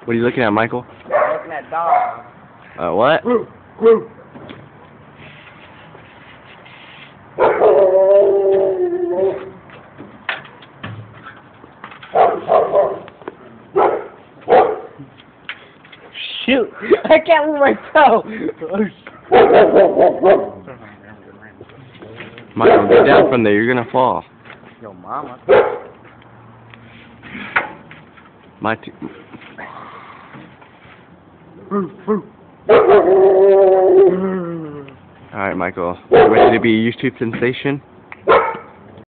What are you looking at, Michael? Looking at dogs. What? Shoot! I can't move my toe! Michael, get down from there. You're gonna fall. Yo, mama. My Alright, Michael. You ready to be a YouTube sensation?